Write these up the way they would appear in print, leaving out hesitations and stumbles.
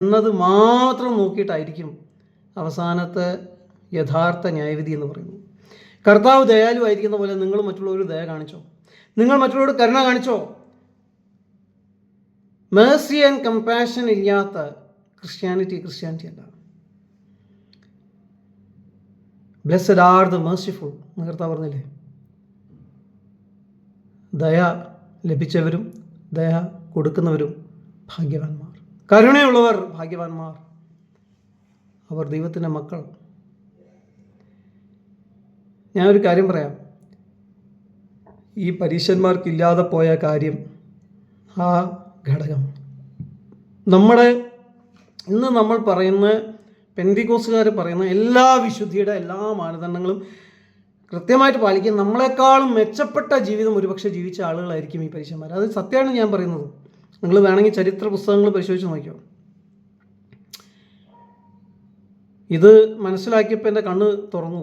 എന്നത് മാത്രം നോക്കിയിട്ടായിരിക്കും അവസാനത്തെ യഥാർത്ഥ ന്യായവിധി എന്ന് പറയുന്നത്. കർത്താവ് ദയാലുവായിരിക്കുന്ന പോലെ നിങ്ങൾ മറ്റുള്ളവർ ദയ കാണിച്ചോ? നിങ്ങൾ മറ്റുള്ളവരോട് കരുണ കാണിച്ചോ? മേഴ്സി ആൻഡ് കമ്പാഷൻ ഇല്ലാത്ത ക്രിസ്ത്യാനിറ്റി അല്ല. ബ്ലെസ്സഡ് ആർ ദ മേഴ്സിഫുൾ എന്ന് കർത്താവ് പറഞ്ഞില്ലേ? ദയ ലഭിച്ചവരും ദയ കൊടുക്കുന്നവരും ഭാഗ്യവാന്മാർ. കരുണയുള്ളവർ ഭാഗ്യവാന്മാർ, അവർ ദൈവത്തിൻ്റെ മക്കൾ. ഞാനൊരു കാര്യം പറയാം. ഈ പരീശന്മാർക്കില്ലാതെ പോയ കാര്യം ആ ഘടകം ഇന്ന് നമ്മൾ പറയുന്ന പെന്തിക്കോസ്തുകാർ പറയുന്ന എല്ലാ വിശുദ്ധിയുടെ എല്ലാ മാനദണ്ഡങ്ങളും കൃത്യമായിട്ട് പാലിക്കാൻ നമ്മളെക്കാളും മെച്ചപ്പെട്ട ജീവിതം ഒരുപക്ഷെ ജീവിച്ച ആളുകളായിരിക്കും ഈ പരീശന്മാർ. അത് സത്യമാണ് ഞാൻ പറയുന്നത്. നിങ്ങൾ വേണമെങ്കിൽ ചരിത്ര പുസ്തകങ്ങൾ പരിശോധിച്ച് നോക്കിയോ. ഇത് മനസ്സിലാക്കിയപ്പോൾ എൻ്റെ കണ്ണ് തുറന്നു.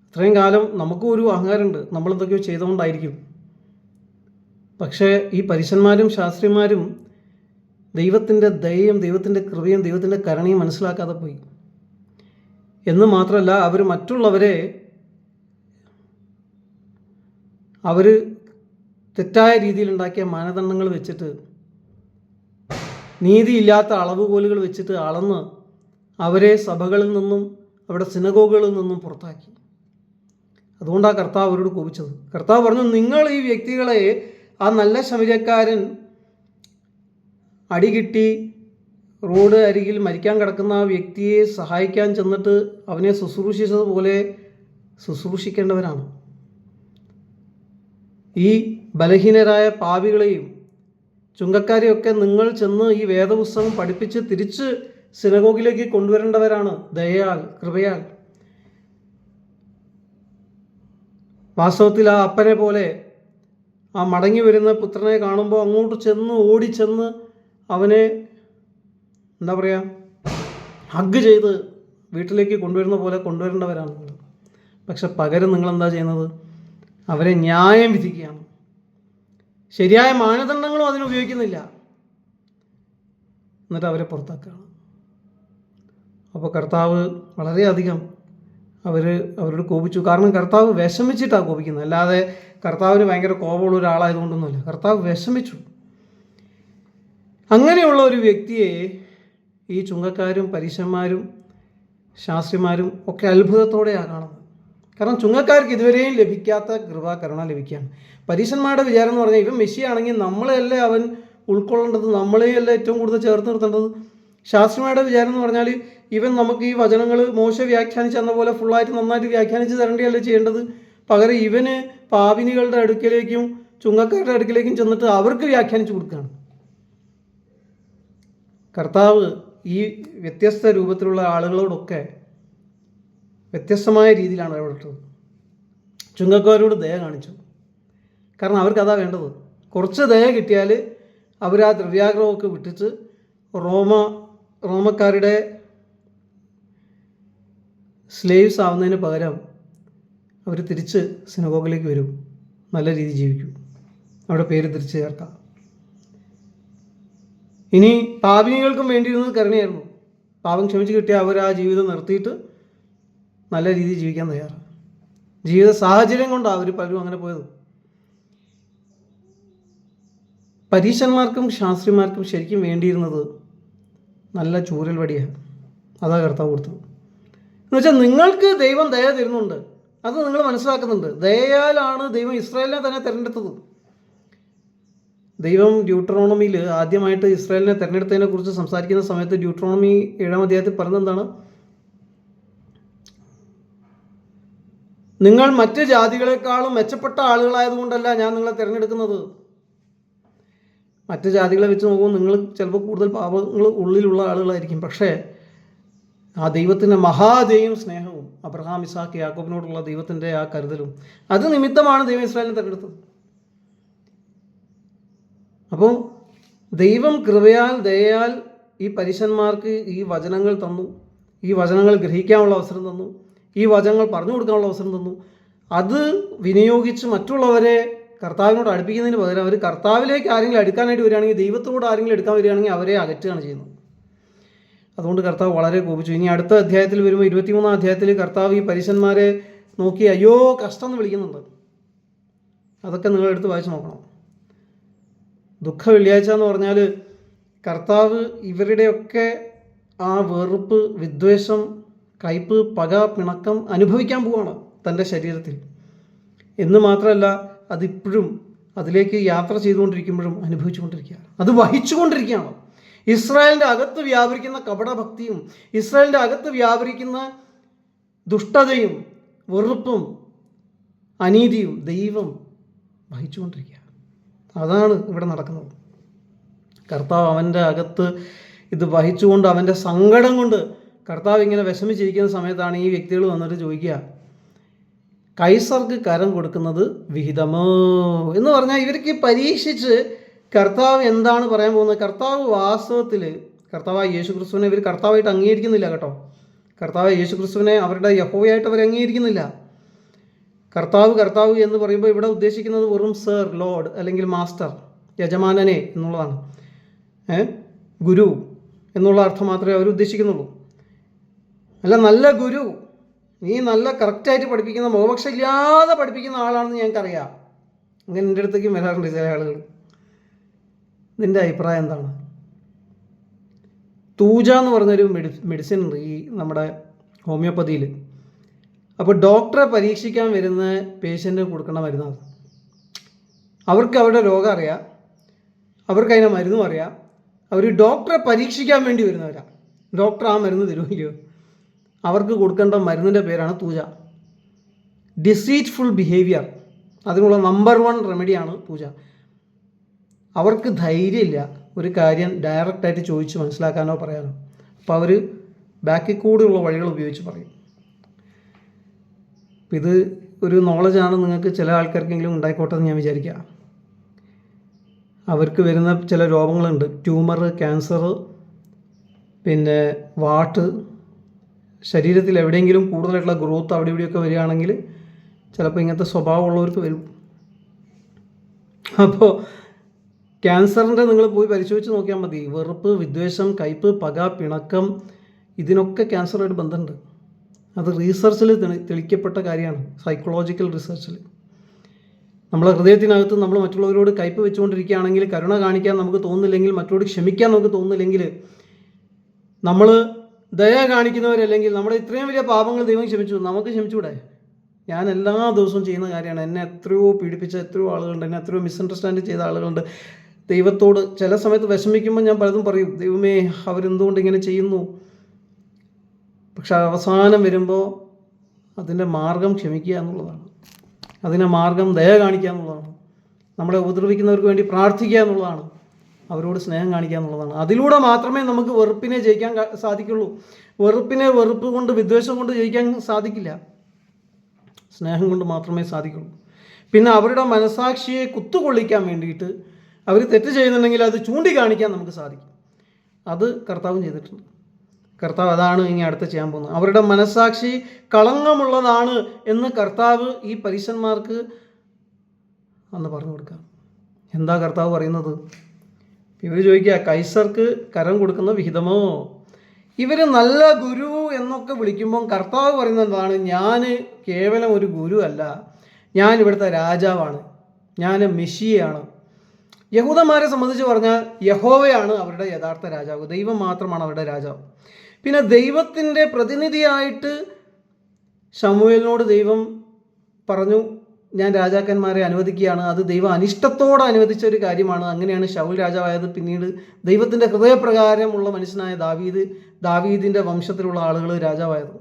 ഇത്രയും കാലം നമുക്കും ഒരു അഹങ്കാരമുണ്ട്, നമ്മളെന്തൊക്കെയോ ചെയ്തുകൊണ്ടായിരിക്കും. പക്ഷേ ഈ പരീശന്മാരും ശാസ്ത്രിമാരും ദൈവത്തിൻ്റെ ദയയും ദൈവത്തിൻ്റെ കൃപയും ദൈവത്തിൻ്റെ കരുണയും മനസ്സിലാക്കാതെ പോയി എന്ന് മാത്രമല്ല, അവർ മറ്റുള്ളവരെ തെറ്റായ രീതിയിലുണ്ടാക്കിയ മാനദണ്ഡങ്ങൾ വെച്ചിട്ട്, നീതിയില്ലാത്ത അളവുകോലുകൾ വെച്ചിട്ട് അളന്ന് അവരെ സഭകളിൽ നിന്നും അവിടെ സിനഗോഗുകളിൽ നിന്നും പുറത്താക്കി. അതുകൊണ്ടാണ് കർത്താവ് അവരോട് കോപിച്ചത്. കർത്താവ് പറഞ്ഞു, നിങ്ങൾ ഈ വ്യക്തികളെ, ആ നല്ല ശമര്യക്കാരൻ അടികിട്ടി റോഡ് അരികിൽ മരിക്കാൻ കിടക്കുന്ന ആ വ്യക്തിയെ സഹായിക്കാൻ ചെന്നിട്ട് അവനെ ശുശ്രൂഷിച്ചതുപോലെ ശുശ്രൂഷിക്കേണ്ടവരാണ്. ഈ ബലഹീനരായ പാപികളെയും ചുങ്കക്കാരെയൊക്കെ നിങ്ങൾ ചെന്ന് ഈ വേദപുസ്തകം പഠിപ്പിച്ച് തിരിച്ച് സിനഗോഗിലേക്ക് കൊണ്ടുവരേണ്ടവരാണ്, ദയയാൽ കൃപയാൽ. വാസ്തവത്തിൽ ആ അപ്പനെ പോലെ ആ മടങ്ങി വരുന്ന പുത്രനെ കാണുമ്പോൾ അങ്ങോട്ട് ഓടിച്ചെന്ന് അവനെ എന്താ പറയുക, ഹഗ് ചെയ്ത് വീട്ടിലേക്ക് കൊണ്ടുവരുന്ന പോലെ കൊണ്ടുവരേണ്ടവരാണ് നിങ്ങൾ. പക്ഷെ പകരം നിങ്ങളെന്താ ചെയ്യുന്നത്? അവരെ ന്യായം വിധിക്കുകയാണ്. ശരിയായ മാനദണ്ഡങ്ങളും അതിനുപയോഗിക്കുന്നില്ല, എന്നിട്ട് അവരെ പുറത്താക്കുകയാണ്. അപ്പോൾ കർത്താവ് വളരെയധികം അവരോട് കോപിച്ചു. കാരണം കർത്താവ് വിഷമിച്ചിട്ടാണ് കോപിക്കുന്നത്, അല്ലാതെ കർത്താവിന് ഭയങ്കര കോപമുള്ള ഒരാളായതുകൊണ്ടൊന്നുമില്ല. കർത്താവ് വിഷമിച്ചു. അങ്ങനെയുള്ള ഒരു വ്യക്തിയെ ഈ ചുങ്കക്കാരും പരീശന്മാരും ശാസ്ത്രിമാരും ഒക്കെ അത്ഭുതത്തോടെയാണ് കാണുന്നത്. കാരണം ചുങ്കക്കാർക്ക് ഇതുവരെയും ലഭിക്കാത്ത കരുണ ലഭിക്കുകയാണ്. പരീശന്മാരുടെ വിചാരം എന്ന് പറഞ്ഞാൽ, ഇവൻ മെസ്സിയാണെങ്കിൽ നമ്മളെയല്ലേ അവൻ ഉൾക്കൊള്ളേണ്ടത്, നമ്മളെയല്ലേ ഏറ്റവും കൂടുതൽ ചേർത്ത് നിർത്തേണ്ടത്. ശാസ്ത്രിമാരുടെ വിചാരം എന്ന് പറഞ്ഞാൽ, ഇവൻ നമുക്ക് ഈ വചനങ്ങൾ മോശ വ്യാഖ്യാനിച്ച് തന്ന പോലെ ഫുള്ളായിട്ട് നന്നായിട്ട് വ്യാഖ്യാനിച്ച് തരേണ്ടതല്ലേ ചെയ്യേണ്ടത്. പകരം ഇവന് പാപിനികളുടെ അടുക്കലേക്കും ചുങ്കക്കാരുടെ അടുക്കലേക്കും ചെന്നിട്ട് അവർക്ക് വ്യാഖ്യാനിച്ച് കൊടുക്കുകയാണ്. കർത്താവ് ഈ വ്യത്യസ്ത രൂപത്തിലുള്ള ആളുകളോടൊക്കെ വ്യത്യസ്തമായ രീതിയിലാണ് ഇടപെട്ടത്. ചുങ്കക്കാരോട് ദയ കാണിച്ചു. കാരണം അവർക്കതാ വേണ്ടത്. കുറച്ച് ദയ കിട്ടിയാൽ അവർ ആ ദ്രവ്യാഗ്രഹമൊക്കെ വിട്ടിട്ട് റോമക്കാരുടെ സ്ലേവ്സ് ആവുന്നതിന് പകരം അവർ തിരിച്ച് സിനഗോഗിലേക്ക് വരും, നല്ല രീതി ജീവിക്കും, അവിടെ പേര് തിരിച്ച് ചേർക്കാം. ഇനി പാപിനികൾക്കും വേണ്ടിയിരുന്നത് കരുണയായിരുന്നു. പാപം ക്ഷമിച്ച് കിട്ടിയാൽ അവർ ആ ജീവിതം നിർത്തിയിട്ട് നല്ല രീതിയിൽ ജീവിക്കാൻ തയ്യാറാണ്. ജീവിത സാഹചര്യം കൊണ്ടാണ് അവർ പലരും അങ്ങനെ പോയത്. പരീശന്മാർക്കും ശാസ്ത്രിമാർക്കും ശരിക്കും വേണ്ടിയിരുന്നത് നല്ല ചൂരൽ വടിയാണ്. അതാ കർത്താവ് കൊടുത്തത്. എന്നുവെച്ചാൽ നിങ്ങൾക്ക് ദൈവം ദയ തരുന്നുണ്ട്, അത് നിങ്ങൾ മനസ്സിലാക്കുന്നുണ്ട്. ദയയാലാണ് ദൈവം ഇസ്രായേലിനെ തന്നെ തിരഞ്ഞെടുത്തത്. ദൈവം ഡ്യൂട്രോണമിയിൽ ആദ്യമായിട്ട് ഇസ്രായേലിനെ തിരഞ്ഞെടുത്തതിനെ കുറിച്ച് സംസാരിക്കുന്ന സമയത്ത് ഡ്യൂട്രോണമി 7-ാം അധ്യായത്തിൽ പറഞ്ഞെന്താണ്? നിങ്ങൾ മറ്റ് ജാതികളെക്കാളും മെച്ചപ്പെട്ട ആളുകളായതുകൊണ്ടല്ല ഞാൻ നിങ്ങളെ തിരഞ്ഞെടുക്കുന്നത്. മറ്റ് ജാതികളെ വെച്ച് നോക്കുമ്പോൾ നിങ്ങൾ ചിലപ്പോൾ കൂടുതൽ പാപങ്ങൾ ഉള്ളിലുള്ള ആളുകളായിരിക്കും. പക്ഷേ ആ ദൈവത്തിൻ്റെ മഹാദയും സ്നേഹവും അബ്രഹാം ഇസാക്ക് യാക്കോബിനോടുള്ള ദൈവത്തിൻ്റെ ആ കരുതലും അത് നിമിത്തമാണ് ദൈവം ഇസ്രായേലിനെ തിരഞ്ഞെടുത്തത്. അപ്പോൾ ദൈവം കൃപയാൽ ദയയാൽ ഈ പരീശന്മാർക്ക് ഈ വചനങ്ങൾ തന്നു, ഈ വചനങ്ങൾ ഗ്രഹിക്കാനുള്ള അവസരം തന്നു, ഈ വചനങ്ങൾ പറഞ്ഞു കൊടുക്കാനുള്ള അവസരം തന്നു. അത് വിനിയോഗിച്ച് മറ്റുള്ളവരെ കർത്താവിനോട് അടുപ്പിക്കുന്നതിന് പകരം അവർ കർത്താവിലേക്ക് ആരെങ്കിലും അടുക്കാനായിട്ട് വരികയാണെങ്കിൽ, ദൈവത്തോട് ആരെങ്കിലും എടുക്കാൻ വരികയാണെങ്കിൽ അവരെ അകറ്റുകയാണ് ചെയ്യുന്നത്. അതുകൊണ്ട് കർത്താവ് വളരെ കോപിച്ചു. ഇനി അടുത്ത അധ്യായത്തിൽ വരുമ്പോൾ 23-ാം അധ്യായത്തിൽ കർത്താവ് ഈ പരീശന്മാരെ നോക്കി അയ്യോ കഷ്ടം എന്ന് വിളിക്കുന്നുണ്ട്. അതൊക്കെ നിങ്ങളെടുത്ത് വായിച്ച് നോക്കണം. ദുഃഖ വെള്ളിയാഴ്ച എന്ന് പറഞ്ഞാൽ കർത്താവ് ഇവരുടെയൊക്കെ ആ വെറുപ്പ്, വിദ്വേഷം, കയ്പ്, പക, പിണക്കം അനുഭവിക്കാൻ പോവുകയാണ് തൻ്റെ ശരീരത്തിൽ. എന്ന് മാത്രമല്ല അതിപ്പോഴും അതിലേക്ക് യാത്ര ചെയ്തുകൊണ്ടിരിക്കുമ്പോഴും അനുഭവിച്ചുകൊണ്ടിരിക്കുകയാണ്, അത് വഹിച്ചുകൊണ്ടിരിക്കുകയാണ്. ഇസ്രായേലിൻ്റെ അകത്ത് വ്യാപരിക്കുന്ന കപടഭക്തിയും ഇസ്രായേലിൻ്റെ അകത്ത് വ്യാപരിക്കുന്ന ദുഷ്ടതയും വെറുപ്പും അനീതിയും ദൈവം വഹിച്ചുകൊണ്ടിരിക്കുക. അതാണ് ഇവിടെ നടക്കുന്നത്. കർത്താവ് അവൻ്റെ അകത്ത് ഇത് വഹിച്ചുകൊണ്ട് അവൻ്റെ സങ്കടം കൊണ്ട് കർത്താവ് ഇങ്ങനെ വിഷമിച്ചിരിക്കുന്ന സമയത്താണ് ഈ വ്യക്തികൾ വന്നിട്ട് ചോദിക്കുക, കൈസർക്ക് കരം കൊടുക്കുന്നത് വിഹിതമോ എന്ന് പറഞ്ഞാൽ ഇവർക്ക് പരീക്ഷിച്ച് കർത്താവ് എന്താണ് പറയാൻ പോകുന്നത്. കർത്താവ് വാസ്തവത്തിൽ കർത്താവായ യേശുക്രിസ്തുവിനെ ഇവർ കർത്താവായിട്ട് അംഗീകരിക്കുന്നില്ല കേട്ടോ. കർത്താവായ യേശുക്രിസ്തുവിനെ അവരുടെ യഹോവയായിട്ട് അവർ അംഗീകരിക്കുന്നില്ല. കർത്താവ് എന്ന് പറയുമ്പോൾ ഇവിടെ ഉദ്ദേശിക്കുന്നത് വെറും സർ, ലോർഡ് അല്ലെങ്കിൽ മാസ്റ്റർ, യജമാനനെ എന്നുള്ളതാണ്. ഗുരു എന്നുള്ള അർത്ഥം മാത്രമേ അവർ ഉദ്ദേശിക്കുന്നുള്ളൂ. അല്ല, നല്ല ഗുരു, നീ നല്ല കറക്റ്റായിട്ട് പഠിപ്പിക്കുന്ന, മോപക്ഷ ഇല്ലാതെ പഠിപ്പിക്കുന്ന ആളാണെന്ന് ഞങ്ങൾക്കറിയാം. അങ്ങനെ എൻ്റെ അടുത്തേക്കും വരാറുണ്ട് ചില ആളുകൾ. നിൻ്റെ അഭിപ്രായം എന്താണ്? തൂജ എന്ന് പറഞ്ഞൊരു മെഡിസിൻ ഉണ്ട് ഈ നമ്മുടെ ഹോമിയോപ്പതിയിൽ. അപ്പോൾ ഡോക്ടറെ പരീക്ഷിക്കാൻ വരുന്ന പേഷ്യൻറ്റിന് കൊടുക്കേണ്ട മരുന്നാണ്. അവർക്ക് അവരുടെ രോഗം അറിയാം, അവർക്ക് അതിനെ മരുന്നും അറിയാം. അവർ ഡോക്ടറെ പരീക്ഷിക്കാൻ വേണ്ടി വരുന്നവരാണ്. ഡോക്ടർ ആ മരുന്ന് തരുമല്ലോ, അവർക്ക് കൊടുക്കേണ്ട മരുന്നിൻ്റെ പേരാണ് തൂജ. ഡിസീറ്റ്ഫുൾ ബിഹേവിയർ, അതിനുള്ള നമ്പർ 1 റെമഡിയാണ് തൂജ. അവർക്ക് ധൈര്യമില്ല ഒരു കാര്യം ഡയറക്റ്റായിട്ട് ചോദിച്ച് മനസ്സിലാക്കാനോ പറയാനോ. അപ്പോൾ അവർ ബാക്കിൽ കൂടെയുള്ള വഴികൾ ഉപയോഗിച്ച് പറയും. അപ്പം ഇത് ഒരു നോളജാണ് നിങ്ങൾക്ക് ചില ആൾക്കാർക്കെങ്കിലും ഉണ്ടായിക്കോട്ടെ എന്ന് ഞാൻ വിചാരിക്കുക. അവർക്ക് വരുന്ന ചില രോഗങ്ങളുണ്ട്, ട്യൂമർ, ക്യാൻസർ, പിന്നെ വാട്ട്, ശരീരത്തിൽ എവിടെയെങ്കിലും കൂടുതലായിട്ടുള്ള ഗ്രോത്ത് അവിടെ ഇവിടെയൊക്കെ വരികയാണെങ്കിൽ ചിലപ്പോൾ ഇങ്ങനത്തെ സ്വഭാവമുള്ളവർക്ക് വരും. അപ്പോൾ ക്യാൻസറിൻ്റെ നിങ്ങൾ പോയി പരിശോധിച്ച് നോക്കിയാൽ മതി. വെറുപ്പ്, വിദ്വേഷം, കയ്പ്, പക, പിണക്കം, ഇതിനൊക്കെ ക്യാൻസറായിട്ട് ബന്ധമുണ്ട്. അത് റീസർച്ചിൽ തെളിയിക്കപ്പെട്ട കാര്യമാണ്, സൈക്കോളജിക്കൽ റിസർച്ചിൽ. നമ്മളെ ഹൃദയത്തിനകത്ത് നമ്മൾ മറ്റുള്ളവരോട് കയ്പ് വെച്ചുകൊണ്ടിരിക്കുകയാണെങ്കിൽ, കരുണ കാണിക്കാൻ നമുക്ക് തോന്നുന്നില്ലെങ്കിൽ, മറ്റുള്ളവരോട് ക്ഷമിക്കാൻ നമുക്ക് തോന്നുന്നില്ലെങ്കിൽ, നമ്മൾ ദയ കാണിക്കുന്നവരല്ലെങ്കിൽ, നമ്മുടെ ഇത്രയും വലിയ പാപങ്ങൾ ദൈവം ക്ഷമിച്ചു, നമുക്ക് ക്ഷമിച്ചുകൂടെ? ഞാൻ എല്ലാ ദിവസവും ചെയ്യുന്ന കാര്യമാണ്. എന്നെ എത്രയോ പീഡിപ്പിച്ച എത്രയോ ആളുകളുണ്ട്, എന്നെ എത്രയോ മിസ്അണ്ടർസ്റ്റാൻഡ് ചെയ്ത ആളുകളുണ്ട്. ദൈവത്തോട് ചില സമയത്ത് വിഷമിക്കുമ്പോൾ ഞാൻ പലതും പറയും, ദൈവമേ അവരെന്തുകൊണ്ട് ഇങ്ങനെ ചെയ്യുന്നു. പക്ഷെ അവസാനം വരുമ്പോൾ അതിൻ്റെ മാർഗം ക്ഷമിക്കുക എന്നുള്ളതാണ്, അതിൻ്റെ മാർഗം ദയ കാണിക്കുക എന്നുള്ളതാണ്, നമ്മളെ ഉപദ്രവിക്കുന്നവർക്ക് വേണ്ടി പ്രാർത്ഥിക്കുക എന്നുള്ളതാണ്, അവരോട് സ്നേഹം കാണിക്കുക എന്നുള്ളതാണ്. അതിലൂടെ മാത്രമേ നമുക്ക് വെറുപ്പിനെ ജയിക്കാൻ സാധിക്കുള്ളൂ. വെറുപ്പിനെ വെറുപ്പ് കൊണ്ട്, വിദ്വേഷം കൊണ്ട് ജയിക്കാൻ സാധിക്കില്ല, സ്നേഹം കൊണ്ട് മാത്രമേ സാധിക്കുള്ളൂ. പിന്നെ അവരുടെ മനസാക്ഷിയെ കുത്തുകൊള്ളിക്കാൻ വേണ്ടിയിട്ട് അവർ തെറ്റ് ചെയ്യുന്നുണ്ടെങ്കിൽ അത് ചൂണ്ടിക്കാണിക്കാൻ നമുക്ക് സാധിക്കും. അത് കർത്താവും ചെയ്തിട്ടുണ്ട്. കർത്താവ് അതാണ് ഇനി അടുത്ത് ചെയ്യാൻ പോകുന്നത്. അവരുടെ മനസാക്ഷി കളങ്കമുള്ളതാണ് എന്ന് കർത്താവ് ഈ പരീശന്മാർക്ക് അന്ന് പറഞ്ഞു കൊടുക്കാം. എന്താ കർത്താവ് പറയുന്നത്? ഇവർ ചോദിക്കുക, കൈസർക്ക് കരം കൊടുക്കുന്ന വിഹിതമോ? ഇവർ നല്ല ഗുരു എന്നൊക്കെ വിളിക്കുമ്പം കർത്താവ് പറയുന്നത് എന്താണ്? ഞാൻ കേവലം ഒരു ഗുരു അല്ല, ഞാൻ ഇവിടുത്തെ രാജാവാണ്, ഞാൻ മെഷിയാണ്. യഹൂദന്മാരെ സംബന്ധിച്ച് പറഞ്ഞാൽ യഹോവയാണ് അവരുടെ യഥാർത്ഥ രാജാവ്, ദൈവം മാത്രമാണ് അവരുടെ രാജാവ്. പിന്നെ ദൈവത്തിൻ്റെ പ്രതിനിധിയായിട്ട് ശമൂവേലിനോട് ദൈവം പറഞ്ഞു, ഞാൻ രാജാക്കന്മാരെ അനുവദിക്കുകയാണ്. അത് ദൈവം അനിഷ്ടത്തോടെ അനുവദിച്ച ഒരു കാര്യമാണ്. അങ്ങനെയാണ് ശൗൽ രാജാവായത്. പിന്നീട് ദൈവത്തിൻ്റെ ഹൃദയപ്രകാരമുള്ള മനുഷ്യനായ ദാവീദിൻ്റെ വംശത്തിലുള്ള ആളുകൾ രാജാവായത്.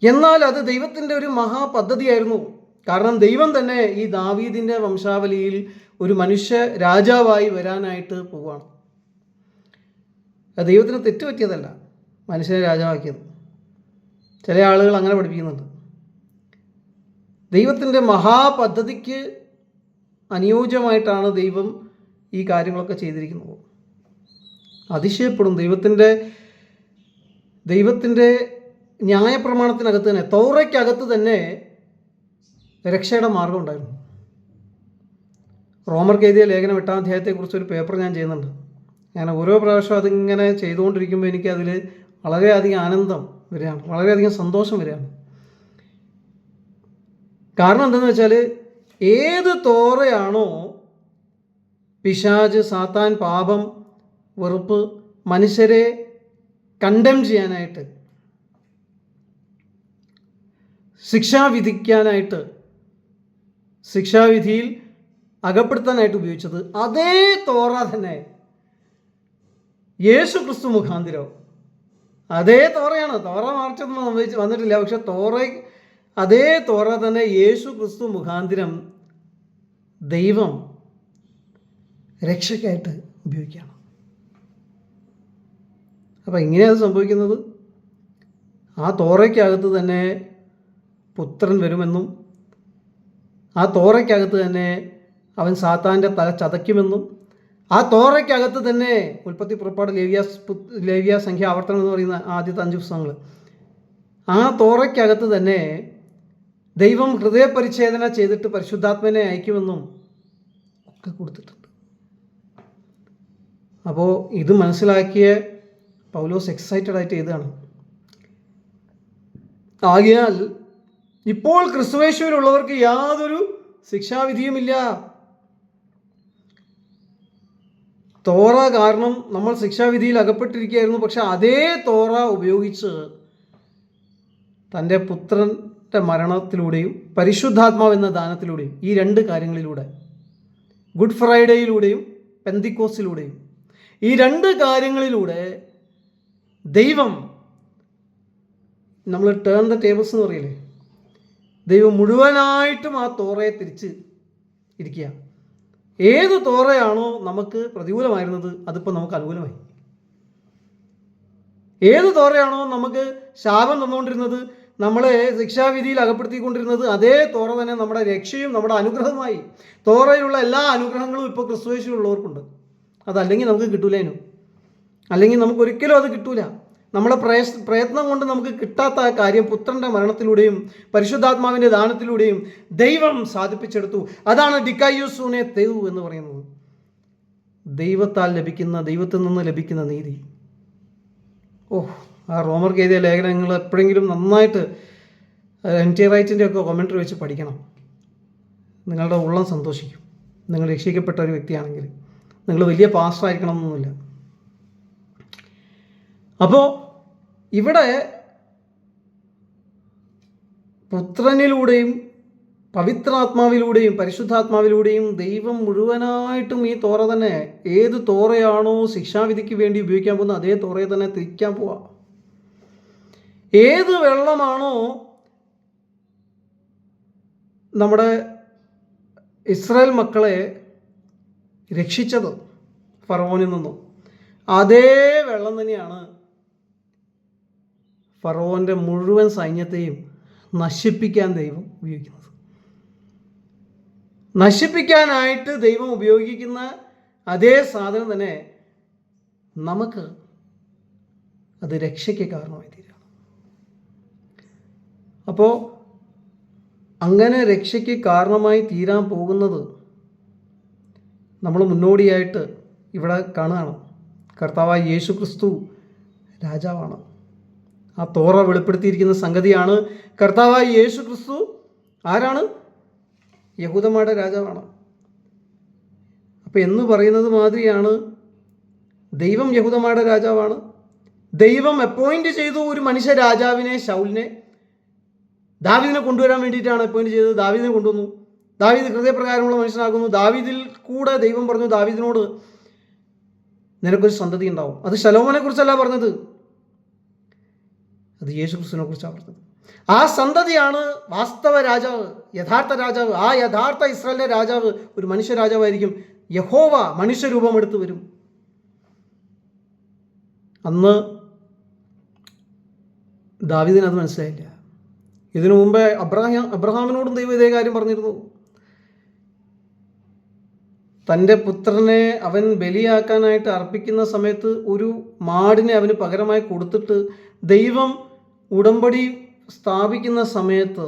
എന്നാൽ അത് ദൈവത്തിൻ്റെ ഒരു മഹാപദ്ധതിയായിരുന്നു. കാരണം ദൈവം തന്നെ ഈ ദാവീദിൻ്റെ വംശാവലിയിൽ ഒരു മനുഷ്യ രാജാവായി വരാനായിട്ട് പോവുകയാണ്. ദൈവത്തിന് തെറ്റുപറ്റിയതല്ല മനുഷ്യനെ രാജാവാക്കിയത്. ചില ആളുകൾ അങ്ങനെ പഠിപ്പിക്കുന്നുണ്ട്. ദൈവത്തിൻ്റെ മഹാപദ്ധതിക്ക് അനുയോജ്യമായിട്ടാണ് ദൈവം ഈ കാര്യങ്ങളൊക്കെ ചെയ്തിരിക്കുന്നത്. അതിശയപ്പെടും. ദൈവത്തിൻ്റെ ന്യായപ്രമാണത്തിനകത്ത് തന്നെ, തൗറയ്ക്കകത്ത് തന്നെ രക്ഷയുടെ മാർഗം ഉണ്ടായിരുന്നു. റോമർക്ക് എഴുതിയ ലേഖനം 8-ാം അധ്യായത്തെക്കുറിച്ച് ഒരു പേപ്പർ ഞാൻ ചെയ്യുന്നുണ്ട്. ഞാൻ ഓരോ പ്രാവശ്യം അതിങ്ങനെ ചെയ്തുകൊണ്ടിരിക്കുമ്പോൾ എനിക്കതിൽ വളരെയധികം ആനന്ദം വരികയാണ്, വളരെയധികം സന്തോഷം വരികയാണ്. കാരണം എന്താണെന്ന് വെച്ചാൽ, ഏത് തോറയാണോ പിശാച്, സാത്താൻ, പാപം, വെറുപ്പ് മനുഷ്യരെ കണ്ടം ചെയ്യാനായിട്ട്, ശിക്ഷാ വിധിക്കാനായിട്ട്, ശിക്ഷാവിധിയിൽ അകപ്പെടുത്താനായിട്ട് ഉപയോഗിച്ചത്, അതേ തോറ തന്നെ യേശു ക്രിസ്തു മുഖാന്തിരം, അതേ തോറയാണ്. തോറ മാർച്ചൊന്നും വന്നിട്ടില്ല, പക്ഷെ അതേ തോറ തന്നെ യേശു ക്രിസ്തു മുഖാന്തിരം ദൈവം രക്ഷയ്ക്കായിട്ട് ഉപയോഗിക്കുകയാണ്. അപ്പം ഇങ്ങനെയാണ് സംഭവിക്കുന്നത്. ആ തോറയ്ക്കകത്ത് തന്നെ പുത്രൻ വരുമെന്നും, ആ തോറയ്ക്കകത്ത് തന്നെ അവൻ സാത്താൻ്റെ തല ചതയ്ക്കുമെന്നും, ആ തോറയ്ക്കകത്ത് തന്നെ ഉൽപ്പത്തി, പുറപ്പാട്, ലേവ്യ, സംഖ്യ, ആവർത്തനം എന്ന് പറയുന്ന ആദ്യത്തെ 5 പുസ്തകങ്ങൾ, ആ തോറയ്ക്കകത്ത് തന്നെ ദൈവം ഹൃദയപരിച്ഛേദന ചെയ്തിട്ട് പരിശുദ്ധാത്മനെ അയക്കുമെന്നും ഒക്കെ കൊടുത്തിട്ടുണ്ട്. അപ്പോൾ ഇത് മനസ്സിലാക്കിയ പൗലോസ് എക്സൈറ്റഡ് ആയിട്ട് എഴുതുകയാണ്. ആകയാൽ ഇപ്പോൾ ക്രിസ്തുയേശുവിലുള്ളവർക്ക് യാതൊരു ശിക്ഷാവിധിയുമില്ല. തോറ കാരണം നമ്മൾ ശിക്ഷാവിധിയിൽ അകപ്പെട്ടിരിക്കുകയായിരുന്നു. പക്ഷെ അതേ തോറ ഉപയോഗിച്ച് തൻ്റെ പുത്രൻ്റെ മരണത്തിലൂടെയും പരിശുദ്ധാത്മാവെന്ന ദാനത്തിലൂടെയും, ഈ 2 കാര്യങ്ങളിലൂടെ, ഗുഡ് ഫ്രൈഡേയിലൂടെയും പെന്തിക്കോസ്തിലൂടെയും, ഈ 2 കാര്യങ്ങളിലൂടെ ദൈവം, നമ്മൾ ടേൺ ദ ടേബിൾസ് എന്ന് പറയില്ലേ, ദൈവം മുഴുവനായിട്ടും ആ തോറയെ തിരിച്ച് ഇരിക്കുക. ഏത് തോറയാണോ നമുക്ക് പ്രതികൂലമായിരുന്നത്, അതിപ്പോൾ നമുക്ക് അനുകൂലമായി. ഏത് തോറയാണോ നമുക്ക് ശാപം തന്നുകൊണ്ടിരുന്നത്, നമ്മളെ ശിക്ഷാവിധിയിൽ അകപ്പെടുത്തിക്കൊണ്ടിരുന്നത്, അതേ തോറ തന്നെ നമ്മുടെ രക്ഷയും നമ്മുടെ അനുഗ്രഹമായി. തോറയിലുള്ള എല്ലാ അനുഗ്രഹങ്ങളും ഇപ്പോൾ ക്രിസ്തുയേശുവിലുള്ളവർക്കുണ്ട്. അതല്ലെങ്കിൽ നമുക്ക് കിട്ടൂലേനു, അല്ലെങ്കിൽ നമുക്ക് ഒരിക്കലും അത് കിട്ടൂല. നമ്മളെ പ്രയത്നം കൊണ്ട് നമുക്ക് കിട്ടാത്ത ആ കാര്യം പുത്രൻ്റെ മരണത്തിലൂടെയും പരിശുദ്ധാത്മാവിൻ്റെ ദാനത്തിലൂടെയും ദൈവം സാധിപ്പിച്ചെടുത്തു. അതാണ് ഡിക്കൈയൂസൂനെ തെയു എന്ന് പറയുന്നത്. ദൈവത്താൽ ലഭിക്കുന്ന, ദൈവത്തിൽ നിന്ന് ലഭിക്കുന്ന നീതി. ആ റോമർക്ക് എഴുതിയ ലേഖനം നിങ്ങൾ എപ്പോഴെങ്കിലും നന്നായിട്ട് എൻ.ടി. റൈറ്റിൻ്റെ ഒക്കെ കമൻട്രി വെച്ച് പഠിക്കണം. നിങ്ങളുടെ ഉള്ളം സന്തോഷിക്കും. നിങ്ങൾ രക്ഷിക്കപ്പെട്ട ഒരു വ്യക്തിയാണെങ്കിൽ. നിങ്ങൾ വലിയ പാസ്റ്റർ ആയിരിക്കണം എന്നൊന്നുമില്ല. അപ്പോൾ ഇവിടെ പുത്രനിലൂടെയും പവിത്രാത്മാവിലൂടെയും പരിശുദ്ധാത്മാവിലൂടെയും ദൈവം മുഴുവനായിട്ടും ഈ തോറ തന്നെ, ഏത് തോറയാണോ ശിക്ഷാവിധിക്ക് വേണ്ടി ഉപയോഗിക്കാൻ പോകുന്നത്, അതേ തോറയെ തന്നെ തിരിക്കാൻ പോവാ. ഏത് വെള്ളമാണോ നമ്മുടെ ഇസ്രായേൽ മക്കളെ രക്ഷിച്ചത് ഫറവോനിൽ നിന്നും, അതേ വെള്ളം തന്നെയാണ് ഫറവോൻ്റെ മുഴുവൻ സൈന്യത്തെയും നശിപ്പിക്കാൻ ദൈവം ഉപയോഗിക്കുന്നത്. നശിപ്പിക്കാനായിട്ട് ദൈവം ഉപയോഗിക്കുന്ന അതേ സാധനം തന്നെ നമുക്ക് അത് രക്ഷയ്ക്ക് കാരണമായി തീരുകയാണ്. അപ്പോൾ അങ്ങനെ രക്ഷയ്ക്ക് കാരണമായി തീരാൻ പോകുന്നത് നമ്മൾ മുന്നോടിയായിട്ട് ഇവിടെ കാണുകയാണ്. കർത്താവായ യേശു ക്രിസ്തു രാജാവാണ്. ആ തോറ വെളിപ്പെടുത്തിയിരിക്കുന്ന സംഗതിയാണ്. കർത്താവായ യേശു ക്രിസ്തു ആരാണ്? യഹൂദന്മാരുടെ രാജാവാണ്. അപ്പോൾ എന്ന് പറയുന്നത് മാതിരിയാണ്, ദൈവം യഹൂദന്മാരുടെ രാജാവാണ്. ദൈവം അപ്പോയിന്റ് ചെയ്തു ഒരു മനുഷ്യ രാജാവിനെ, ശൗലിനെ. ദാവീദിനെ കൊണ്ടുവരാൻ വേണ്ടിയിട്ടാണ് അപ്പോയിന്റ് ചെയ്തത്. ദാവീദിനെ കൊണ്ടുവന്നു. ദാവീദ് ഹൃദയപ്രകാരമുള്ള മനുഷ്യനാകുന്നു. ദാവീദിൽ കൂടെ ദൈവം പറഞ്ഞു ദാവീദിനോട്, നിനക്കൊരു സന്തതി ഉണ്ടാവും. അത് ശലോമോനെ കുറിച്ചല്ല പറഞ്ഞത്, അത് യേശു ക്രിസ്തുവിനെ കുറിച്ചാണ് പറഞ്ഞത്. ആ സന്തതിയാണ് വാസ്തവ രാജാവ്, യഥാർത്ഥ രാജാവ്. ആ യഥാർത്ഥ ഇസ്രായേലിലെ രാജാവ് ഒരു മനുഷ്യ രാജാവായിരിക്കും. യഹോവ മനുഷ്യരൂപം എടുത്തു വരും. അന്ന് ദാവീദിന് അത് മനസ്സിലായില്ല. ഇതിനു മുമ്പേ അബ്രഹാമിനോടും ദൈവം ഇതേ കാര്യം പറഞ്ഞിരുന്നു. തൻ്റെ പുത്രനെ അവൻ ബലിയാക്കാനായിട്ട് അർപ്പിക്കുന്ന സമയത്ത് ഒരു മാടിനെ അവന് പകരമായി കൊടുത്തിട്ട് ദൈവം ഉടമ്പടി സ്ഥാപിക്കുന്ന സമയത്ത്,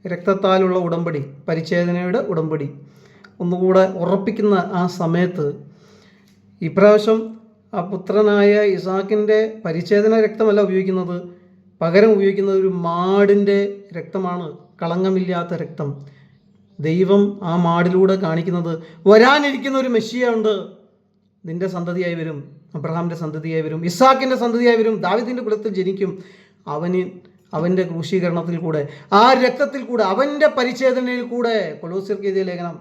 രക്തത്താലുള്ള ഉടമ്പടി, പരിച്ഛേദനയുടെ ഉടമ്പടി, ഒന്നുകൂടെ ഉറപ്പിക്കുന്ന ആ സമയത്ത് ഇപ്രാവശ്യം ആ പുത്രനായ ഇസാക്കിൻ്റെ പരിച്ഛേദന രക്തമല്ല ഉപയോഗിക്കുന്നത്, പകരം ഉപയോഗിക്കുന്നത് ഒരു മാടിൻ്റെ രക്തമാണ്, കളങ്കമില്ലാത്ത രക്തം. ദൈവം ആ മാടിലൂടെ കാണിക്കുന്നത് വരാനിരിക്കുന്ന ഒരു മെസ്സിയ ഉണ്ട്, നിന്റെ സന്തതിയായി വരും, അബ്രഹാമിൻ്റെ സന്തതിയായി വരും, ഇസാക്കിൻ്റെ സന്തതിയായി വരും, ദാവീദിൻ്റെ കുലത്തിൽ ജനിക്കും. അവൻ്റെ ക്രൂശീകരണത്തിൽ കൂടെ, ആ രക്തത്തിൽ കൂടെ, അവൻ്റെ പരിച്ഛേദനയിൽ കൂടെ, കൊലോസ്യർക്ക് എഴുതിയ ലേഖനം,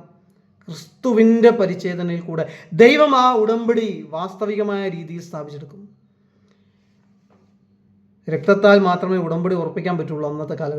ക്രിസ്തുവിൻ്റെ പരിച്ഛേദനയിൽ കൂടെ ദൈവം ആ ഉടമ്പടി വാസ്തവികമായ രീതിയിൽ സ്ഥാപിച്ചെടുക്കും. രക്തത്താൽ മാത്രമേ ഉടമ്പടി ഉറപ്പിക്കാൻ പറ്റുള്ളൂ അന്നത്തെ കാലഘട്ടത്തിൽ.